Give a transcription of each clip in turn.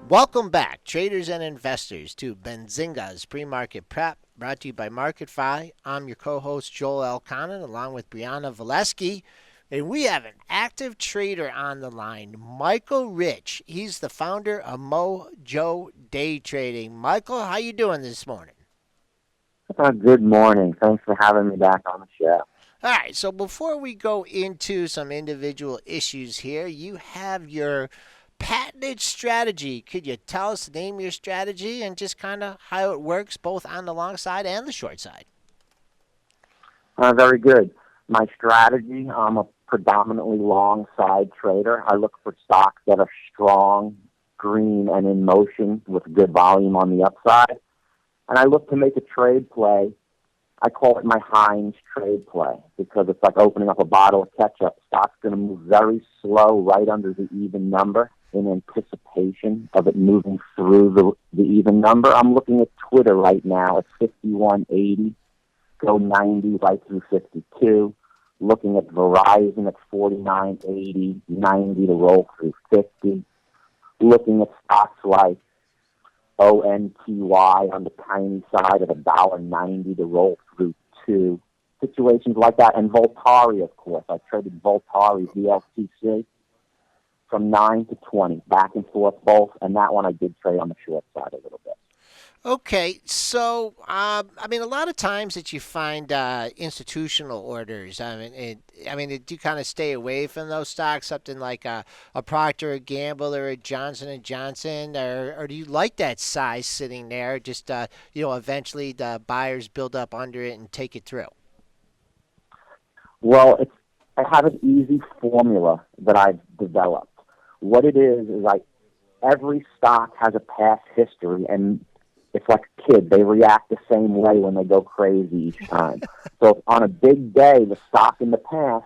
Welcome back, traders and investors, to Benzinga's pre-market prep, brought to you by MarketFi. I'm your co-host Joel Elconin, along with Brianna Valesky, and we have an active trader on the line, Michael Rich. He's the founder of MOJO Day Trading. Michael, how you doing this morning? Good morning. Thanks for having me back on the show. All right, so before we go into some individual issues here, you have your patented strategy. Could you tell us the name of your strategy and just kind of how it works both on the long side and the short side? Very good. My strategy, I'm a predominantly long side trader. I look for stocks that are strong, green, and in motion with good volume on the upside. And I look to make a trade play. I call it my Heinz trade play because it's like opening up a bottle of ketchup. Stock's going to move very slow right under the even number in anticipation of it moving through the even number. I'm looking at Twitter right now at 51.80, go 90 right through 52. Looking at Verizon at 49.80, 90 to roll through 50. Looking at stocks like ONTY on the tiny side at $1.90 to roll through 2. Situations like that. And Voltari, of course. I traded Voltari, VLTC, from 9 to 20, back and forth both. And that one I did trade on the short side a little bit. Okay, so a lot of times that you find institutional orders. Do you kind of stay away from those stocks, something like a Procter and Gamble or a Johnson and Johnson, or do you like that size sitting there? Just eventually the buyers build up under it and take it through. Well, I have an easy formula that I've developed. What it is like every stock has a past history, and it's like a kid. They react the same way when they go crazy each time. So if on a big day, the stock in the past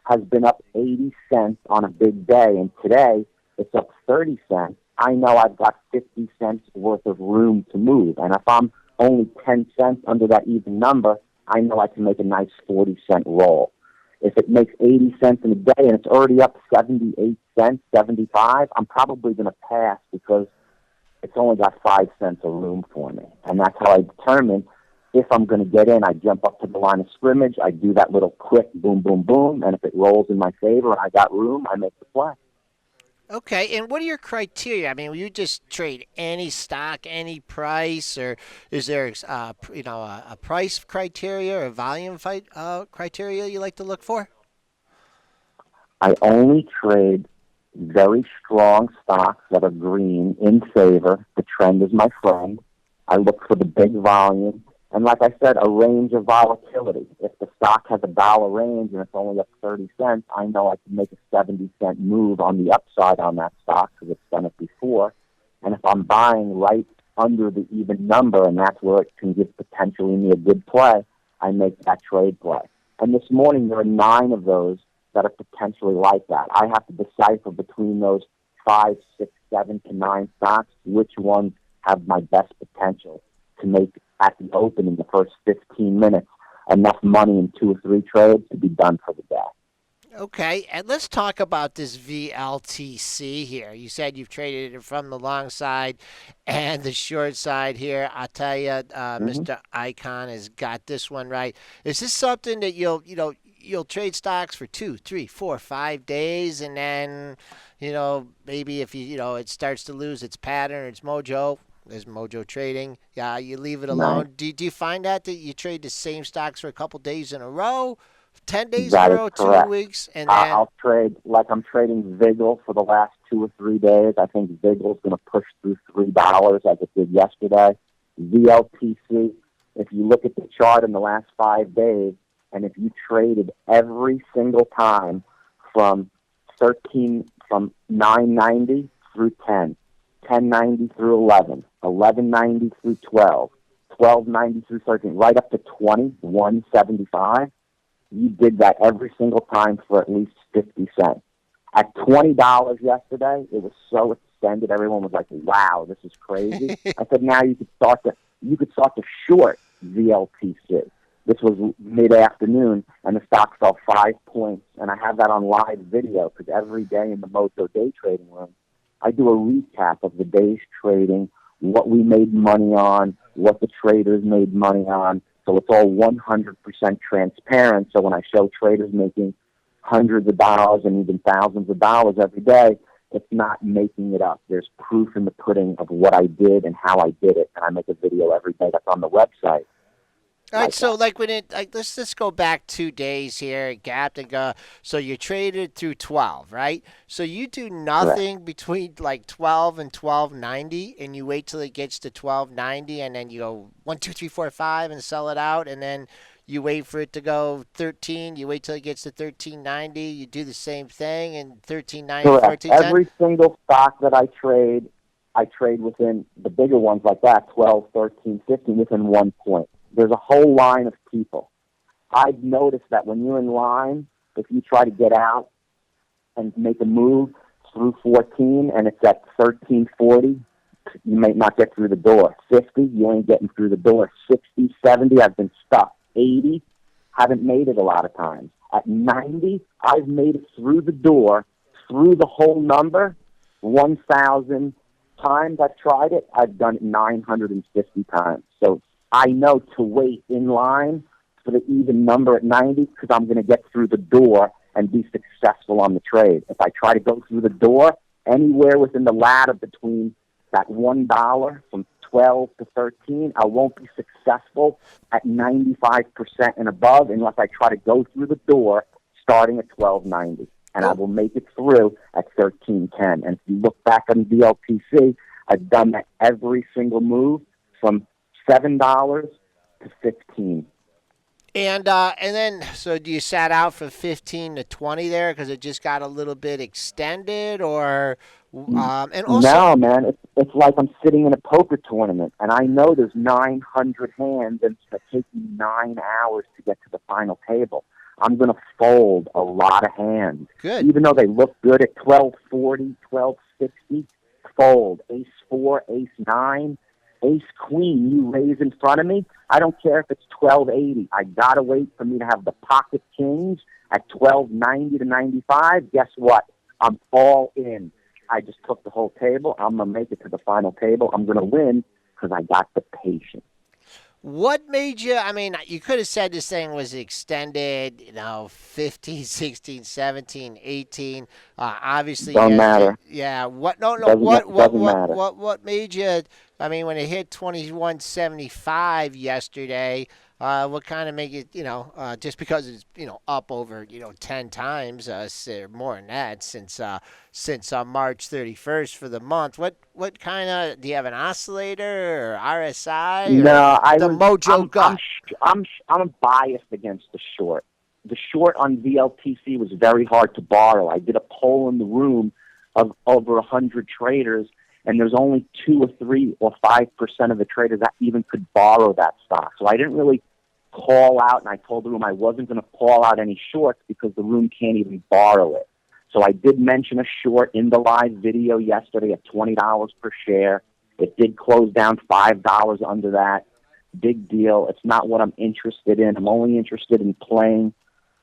has been up 80 cents on a big day, and today it's up 30 cents, I know I've got 50 cents worth of room to move. And if I'm only 10 cents under that even number, I know I can make a nice 40-cent roll. If it makes 80 cents in a day and it's already up 78 cents, 75, I'm probably going to pass because it's only got 5 cents of room for me. And that's how I determine if I'm going to get in. I jump up to the line of scrimmage. I do that little quick boom, boom, boom. And if it rolls in my favor and I got room, I make the play. Okay, and what are your criteria? Will you just trade any stock, any price, or is there a price criteria or a volume criteria you like to look for? I only trade very strong stocks that are green in favor. The trend is my friend. I look for the big volume. And like I said, a range of volatility. If the stock has $1 range and it's only up 30 cents, I know I can make a 70-cent move on the upside on that stock because it's done it before. And if I'm buying right under the even number, and that's where it can give potentially me a good play, I make that trade play. And this morning there are 9 of those that are potentially like that. I have to decipher between those 5, 6, 7 to 9 stocks which ones have my best potential to make at the open in the first 15 minutes enough money in 2 or 3 trades to be done for the day. Okay, and let's talk about this VLTC here. You said you've traded it from the long side and the short side here. I'll tell you, Mr. Icon has got this one right. Is this something that you'll trade stocks for 2, 3, 4, 5 days, and then maybe if it starts to lose its pattern, its mojo? There's Mojo Trading. Yeah, you leave it alone. Right. Do you find that you trade the same stocks for a couple days in a row, 10 days in a That is row, 2 correct. weeks, and then I'll trade, like I'm trading Vigil for the last 2 or 3 days. I think Vigil's going to push through $3 like it did yesterday. VLTC, if you look at the chart in the last 5 days, and if you traded every single time from 990 through 10, 1090 through 11, 1190 through 12, 1290 through 13, right up to 20, 175, you did that every single time for at least 50 cents. At $20 yesterday, it was so extended. Everyone was like, wow, this is crazy. I said, now you could start to short VLTC. This was mid-afternoon, and the stock fell 5 points. And I have that on live video because every day in the MOJO day trading room, I do a recap of the day's trading, what we made money on, what the traders made money on. So it's all 100% transparent. So when I show traders making hundreds of dollars and even thousands of dollars every day, it's not making it up. There's proof in the pudding of what I did and how I did it. And I make a video every day that's on the website. All right, so like when it like let's just go back 2 days here, gapped and go. So you traded through 12, right? So you do Correct. nothing between like 12 and 1290, and you wait till it gets to 1290, and then you go 1, 2, 3, 4, 5 and sell it out, and then you wait for it to go 13. You wait till it gets to 1390. You do the same thing, and 1390, Correct. 1410. Every single stock that I trade within the bigger ones like that, 12, 13, 15, within 1 point. There's a whole line of people. I've noticed that when you're in line, if you try to get out and make a move through 14 and it's at 1340, you may not get through the door. 50, you ain't getting through the door. 60, 70, I've been stuck. 80, haven't made it a lot of times. At 90, I've made it through the door, through the whole number. 1,000 times I've tried it. I've done it 950 times. So I know to wait in line for the even number at 90 because I'm going to get through the door and be successful on the trade. If I try to go through the door anywhere within the ladder between that $1 from 12 to 13, I won't be successful at 95% and above unless I try to go through the door starting at 1290. And I will make it through at 1310. And if you look back on VLTC, I've done that every single move from $7 to 15. And then so do you sat out from 15 to 20 there because it just got a little bit extended, or and also No, man, it's like I'm sitting in a poker tournament, and I know there's 900 hands, and it's going to take me 9 hours to get to the final table. I'm going to fold a lot of hands. good. Even though they look good at 1240, 1260, fold. Ace 4, Ace 9, Ace Queen, you raise in front of me. I don't care if it's 1280. I got to wait for me to have the pocket kings at 1290 to 95. Guess what? I'm all in. I just took the whole table. I'm going to make it to the final table. I'm going to win because I got the patience. What made you? I mean, you could have said this thing was extended, 15, 16, 17, 18. Obviously, Don't matter. yeah. What? No, no. Doesn't matter. What made you? I mean, when it hit 2175 yesterday, what kind of made you? Just because it's up over 10 times, or more than that since March 31st for the month. What kind of? Do you have an oscillator or RSI or No, the MOJO gut? I'm biased against the short. The short on VLTC was very hard to borrow. I did a poll in the room of over 100 traders, and there's only 2 or 3 or 5% of the traders that even could borrow that stock. So I didn't really call out, and I told the room I wasn't going to call out any shorts because the room can't even borrow it. So I did mention a short in the live video yesterday at $20 per share. It did close down $5 under that. Big deal. It's not what I'm interested in. I'm only interested in playing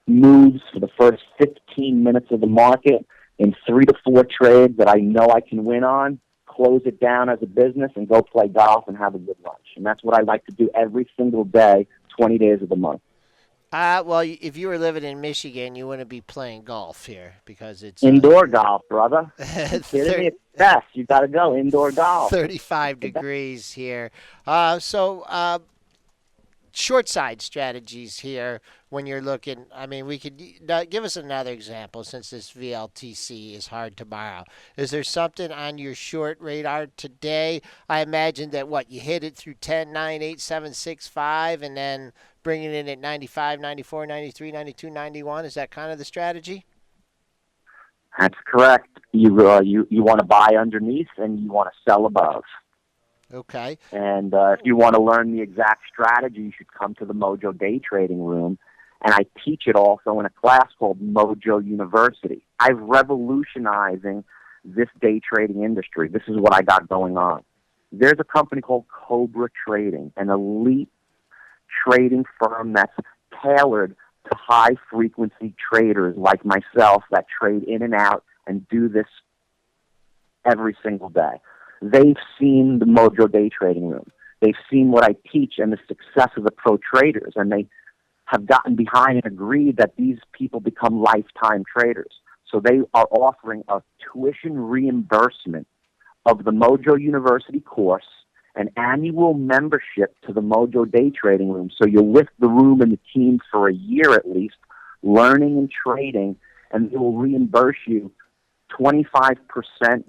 moves for the first 15 minutes of the market in 3 to 4 trades that I know I can win on, close it down as a business, and go play golf and have a good lunch. And that's what I like to do every single day, 20 days of the month. Well, if you were living in Michigan, you wouldn't be playing golf here because it's Indoor golf, brother. You kidding me? It's best. You got to go indoor golf. 35 degrees here. Short side strategies here when you're looking. I mean, we could give us another example since this VLTC is hard to borrow. Is there something on your short radar today? I imagine that you hit it through 10, 9, 8, 7, 6, 5, and then bringing it in at 95, 94, 93, 92, 91. Is that kind of the strategy? That's correct. You want to buy underneath and you want to sell above. Okay. And if you want to learn the exact strategy, you should come to the MOJO day trading room. And I teach it also in a class called MOJO University. I'm revolutionizing this day trading industry. This is what I got going on. There's a company called Cobra Trading, an elite trading firm that's tailored to high-frequency traders like myself that trade in and out and do this every single day. They've seen the MOJO day trading room. They've seen what I teach and the success of the pro traders, and they have gotten behind and agreed that these people become lifetime traders. So they are offering a tuition reimbursement of the MOJO University course, an annual membership to the MOJO day trading room. So you're with the room and the team for a year at least, learning and trading, and they will reimburse you 25%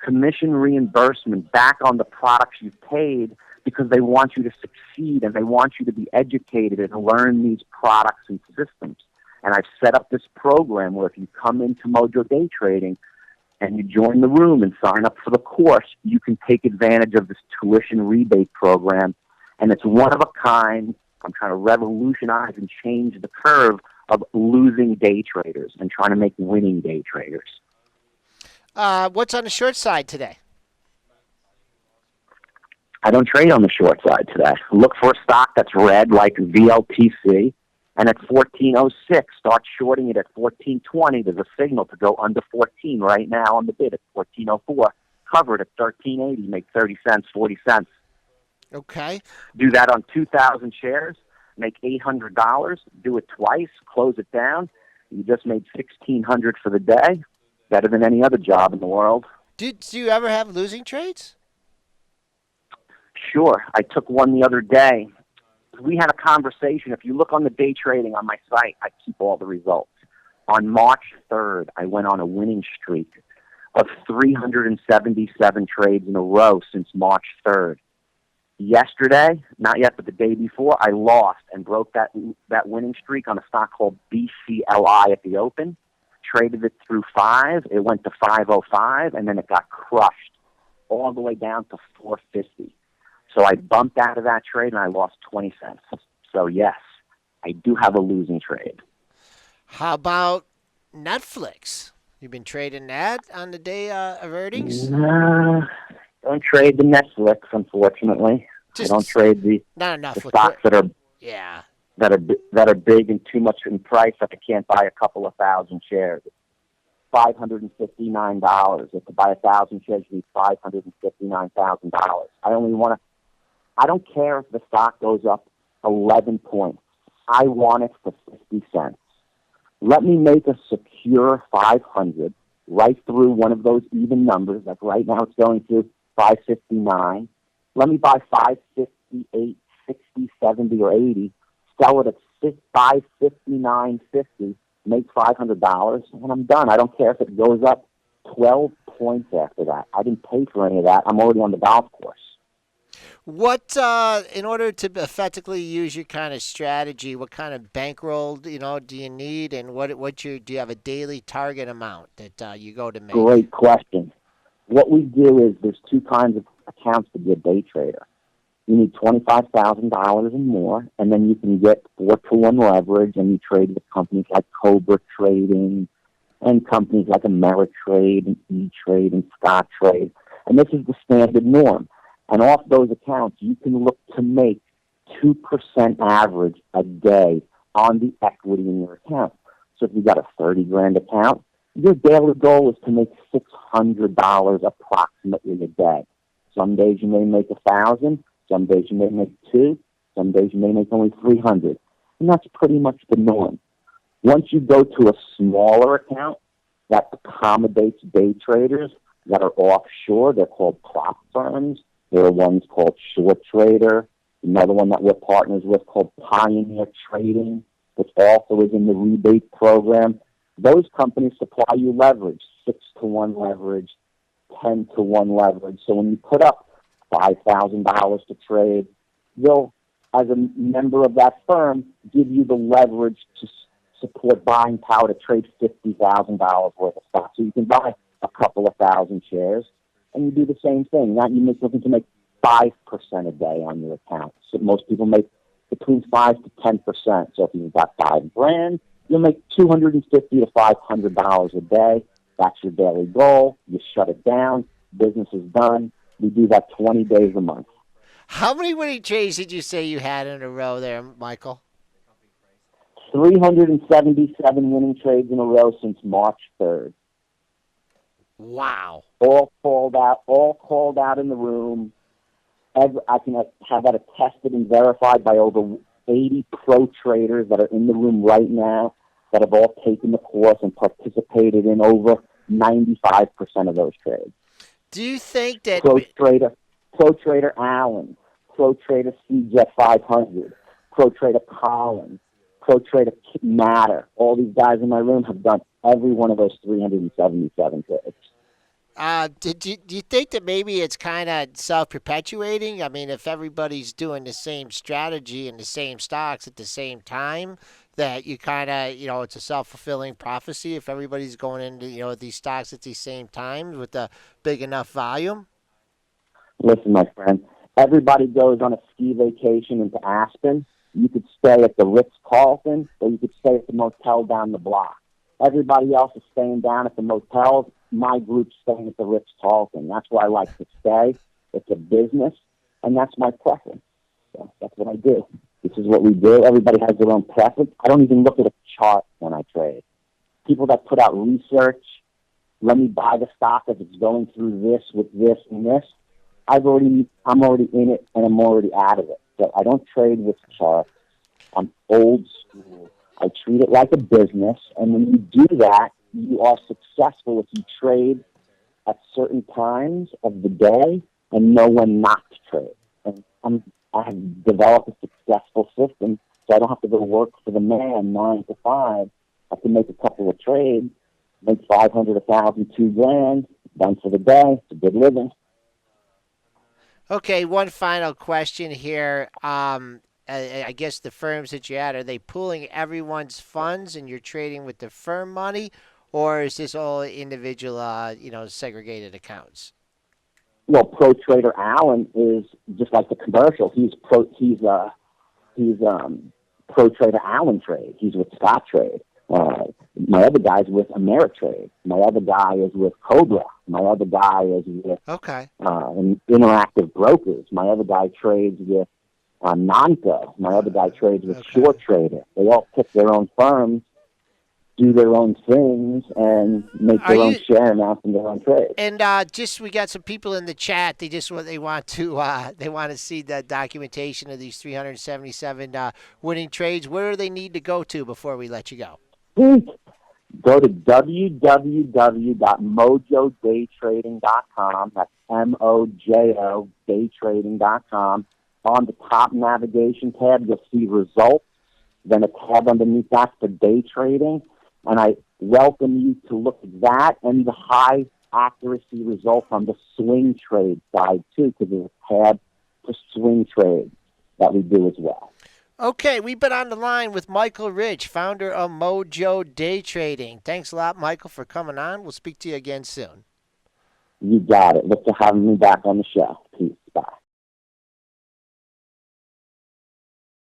commission reimbursement back on the products you've paid, because they want you to succeed and they want you to be educated and learn these products and systems. And I've set up this program where if you come into MOJO Day Trading and you join the room and sign up for the course, you can take advantage of this tuition rebate program. And it's one of a kind. I'm trying to revolutionize and change the curve of losing day traders and trying to make winning day traders. What's on the short side today? I don't trade on the short side today. Look for a stock that's red like VLTC, and at 1406, start shorting it at 1420. There's a signal to go under 14 right now on the bid at 1404. Cover it at 1380, make 30 cents, 40 cents. Okay. Do that on 2,000 shares, make $800. Do it twice, close it down. You just made $1,600 for the day. Better than any other job in the world. Do you ever have losing trades? Sure. I took one the other day. We had a conversation. If you look on the day trading on my site, I keep all the results. On March 3rd, I went on a winning streak of 377 trades in a row since March 3rd. Yesterday, not yet, but the day before, I lost and broke that winning streak on a stock called BCLI at the open. Traded it through 5. It went to 505, and then it got crushed all the way down to 450. So I bumped out of that trade, and I lost 20 cents. So, yes, I do have a losing trade. How about Netflix? You've been trading that on the day of earnings? Don't trade the Netflix, unfortunately. I don't trade the stocks that are that are big and too much in price that I can't buy a couple of thousand shares. $559. If to buy 1,000 shares, you need $559,000. I don't care if the stock goes up 11 points. I want it for 50 cents. Let me make a secure 500 right through one of those even numbers. Like right now it's going to 559. Let me buy 558, 60, 70, or 80. Sell it at $559.50, make $500, and I'm done. I don't care if it goes up 12 points after that. I didn't pay for any of that. I'm already on the golf course. What, in order to effectively use your kind of strategy, what kind of bankroll, do you need, and do you have a daily target amount that you go to make? Great question. What we do is there's two kinds of accounts to be a day trader. You need $25,000 and more, and then you can get 4-to-1 leverage, and you trade with companies like Cobra Trading and companies like Ameritrade and E-Trade and Scottrade. And this is the standard norm. And off those accounts, you can look to make 2% average a day on the equity in your account. So if you've got a $30,000 account, your daily goal is to make $600 approximately a day. Some days you may make $1,000. Some days you may make 2. Some days you may make only 300. And that's pretty much the norm. Once you go to a smaller account that accommodates day traders that are offshore, they're called prop firms. There are ones called Short Trader. Another one that we're partners with called Pioneer Trading, which also is in the rebate program. Those companies supply you leverage, 6-to-1 leverage, 10-to-1 leverage. So when you put up $5,000 to trade, they'll, as a member of that firm, give you the leverage to support buying power to trade $50,000 worth of stock. So you can buy a couple of thousand shares, and you do the same thing. Now you're looking to make 5% a day on your account. So most people make between 5 to 10%. So if you've got $5,000, you'll make $250 to $500 a day. That's your daily goal. You shut it down. Business is done. We do that 20 days a month. How many winning trades did you say you had in a row there, Michael? 377 winning trades in a row since March 3rd. Wow. All called out in the room. I can have that attested and verified by over 80 pro traders that are in the room right now that have all taken the course and participated in over 95% of those trades. Do you think that Pro Trader, Pro Trader Allen, Pro Trader CJ 500, Pro Trader Collins, Pro Trader Matter, all these guys in my room have done every one of those 377 trades. do you think that maybe it's kind of self perpetuating? I mean, if everybody's doing the same strategy and the same stocks at the same time, that you kind of, it's a self fulfilling prophecy if everybody's going into, these stocks at the same time with a big enough volume? Listen, my friend, everybody goes on a ski vacation into Aspen. You could stay at the Ritz-Carlton, or you could stay at the motel down the block. Everybody else is staying down at the motels. My group's staying at the Ritz-Carlton. That's where I like to stay. It's a business, and that's my preference. So that's what I do. This is what we do. Everybody has their own preference. I don't even look at a chart when I trade. People that put out research, let me buy the stock as it's going through this with this and this. I'm already in it, and I'm already out of it. So I don't trade with charts. I'm old school. I treat it like a business, and when you do that, you are successful if you trade at certain times of the day and know when not to trade. And I have developed a successful system, so I don't have to go work for the man 9 to 5. I can make a couple of trades, make 500, 1,000, 2 grand, done for the day. It's a good living. Okay, one final question here. I guess the firms that you're at, are they pooling everyone's funds and you're trading with the firm money, or is this all individual, segregated accounts? Well, Pro Trader Allen is just like the commercial. He's Pro Trader Allen Trade. He's with Scott Trade. My other guy's with Ameritrade. My other guy is with Cobra. My other guy is with Okay. Interactive Brokers. My other guy trades with Nonco. My other guy trades with Okay. Short Trader. They all pick their own firms, do their own things, and make Are their own you share amounts in their own trades. and just we got some people in the chat. They want to see the documentation of these 377 winning trades. Where do they need to go to before we let you go? Sweet. Go to www.mojodaytrading.com. That's MOJO daytrading.com. On the top navigation tab, you'll see results. Then a tab underneath that for day trading. And I welcome you to look at that and the high accuracy results on the swing trade side, too, because there's a tab for swing trade that we do as well. Okay, we've been on the line with Michael Rich, founder of Mojo Day Trading. Thanks a lot, Michael, for coming on. We'll speak to you again soon. You got it. Look for having me back on the show. Peace.